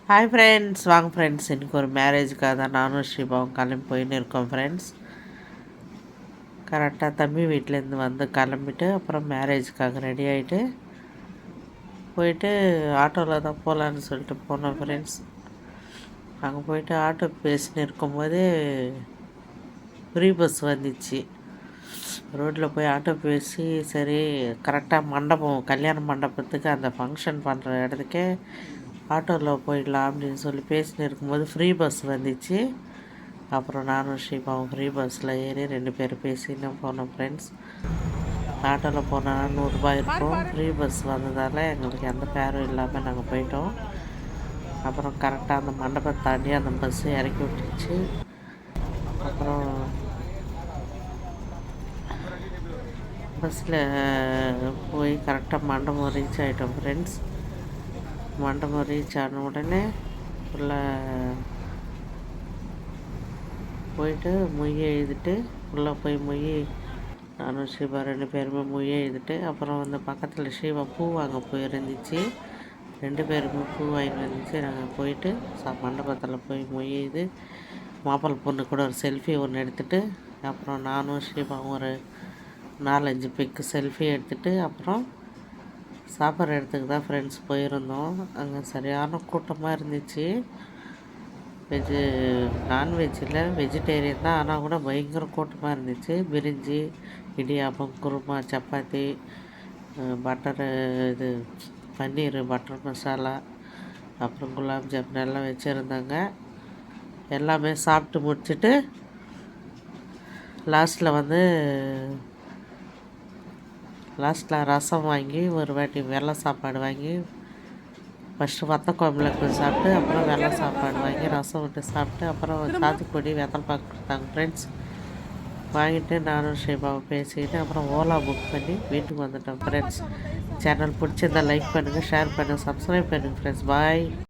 Hi friends, வாங்க friends. இன்றைக்கி ஒரு மேரேஜுக்காக தான் நானும் ஸ்ரீபாவும் கிளம்பி போயின்னு இருக்கோம் ஃப்ரெண்ட்ஸ். கரெக்டாக தம்பி வீட்டிலேருந்து வந்து கிளம்பிட்டு அப்புறம் மேரேஜுக்காக ரெடி ஆகிட்டு போயிட்டு ஆட்டோவில் தான் போகலான்னு சொல்லிட்டு போனோம் ஃப்ரெண்ட்ஸ். அங்கே போயிட்டு ஆட்டோ பேசின்னு இருக்கும்போதே ஃப்ரீ பஸ் வந்துச்சு. ரோட்டில் போய் ஆட்டோ பேசி சரி கரெக்டாக மண்டபம், கல்யாண மண்டபத்துக்கு அந்த ஃபங்க்ஷன் பண்ணுற இடத்துக்கே ஆட்டோவில் போயிடலாம் அப்படின்னு சொல்லி பேசின்னு இருக்கும்போது ஃப்ரீ பஸ் வந்துச்சு. அப்புறம் நானும் ஸ்ரீபாவும் ஃப்ரீ பஸ்ஸில் ஏறி 2 பேரும் பேசின்னு போனோம் ஃப்ரெண்ட்ஸ். ஆட்டோவில் போனால் 100 இருக்கும். ஃப்ரீ பஸ் வந்ததால் எங்களுக்கு எந்த பேரும் இல்லாமல் நாங்கள் போயிட்டோம். அப்புறம் கரெக்டாக அந்த மண்டபத்தை தாண்டி அந்த பஸ்ஸு இறக்கி விட்டுச்சு. அப்புறம் பஸ்ஸில் போய் கரெக்டாக மண்டபம் ரீச் ஆகிட்டோம் ஃப்ரெண்ட்ஸ். மண்டபம் ரீச் ஆன உடனே ஃபுல்லாக போயிட்டு மொய் எழுதிட்டு உள்ளே போய் மொய் நானும் ஸ்ரீபா 2 பேருமே மொய் எழுதிட்டு அப்புறம் வந்து பக்கத்தில் ஸ்ரீபா பூ வாங்க போயிருந்துச்சு. 2 பேருமே பூ வாங்கி வந்துச்சு. நாங்கள் போயிட்டு மண்டபத்தில் போய் மொய் எழுதி மாப்பிள்ளை பொண்ணு கூட ஒரு செல்ஃபி ஒன்று எடுத்துகிட்டு அப்புறம் நானும் ஸ்ரீபாவும் ஒரு 4-5 பிக்கு செல்ஃபி எடுத்துகிட்டு அப்புறம் சாப்பிட்ற இடத்துக்கு தான் ஃப்ரெண்ட்ஸ் போயிருந்தோம். அங்கே சரியான கூட்டமாக இருந்துச்சு. நான்வெஜ்ஜில் வெஜிடேரியன் தான், ஆனால் கூட பயங்கர கூட்டமாக இருந்துச்சு. பிரிஞ்சி, இடியாப்பம், குருமா, சப்பாத்தி, பட்டரு இது பன்னீர் பட்டர் மசாலா, அப்புறம் குலாப் ஜாமுன் எல்லாம் வச்சுருந்தாங்க. எல்லாமே சாப்பிட்டு முடிச்சுட்டு லாஸ்ட்டில் ரசம் வாங்கி ஒரு வாட்டி வெள்ளை சாப்பாடு வாங்கி ஃபஸ்ட்டு வத்த குழம்புல சாப்பிட்டு அப்புறம் வெள்ளை சாப்பாடு வாங்கி ரசம் விட்டு சாப்பிட்டு அப்புறம் சாத்துக்குடி வெத்தலை பாக்கு கொடுத்தாங்க ஃப்ரெண்ட்ஸ். வாங்கிட்டு நானும் ஸ்ரீபாவும் பேசிக்கிட்டு அப்புறம் ஓலா புக் பண்ணி வீட்டுக்கு வந்துட்டோம் ஃப்ரெண்ட்ஸ். சேனல் பிடிச்சிருந்தால் லைக் பண்ணுங்கள், ஷேர் பண்ணுங்கள், சப்ஸ்கிரைப் பண்ணுங்கள் ஃப்ரெண்ட்ஸ். பாய்.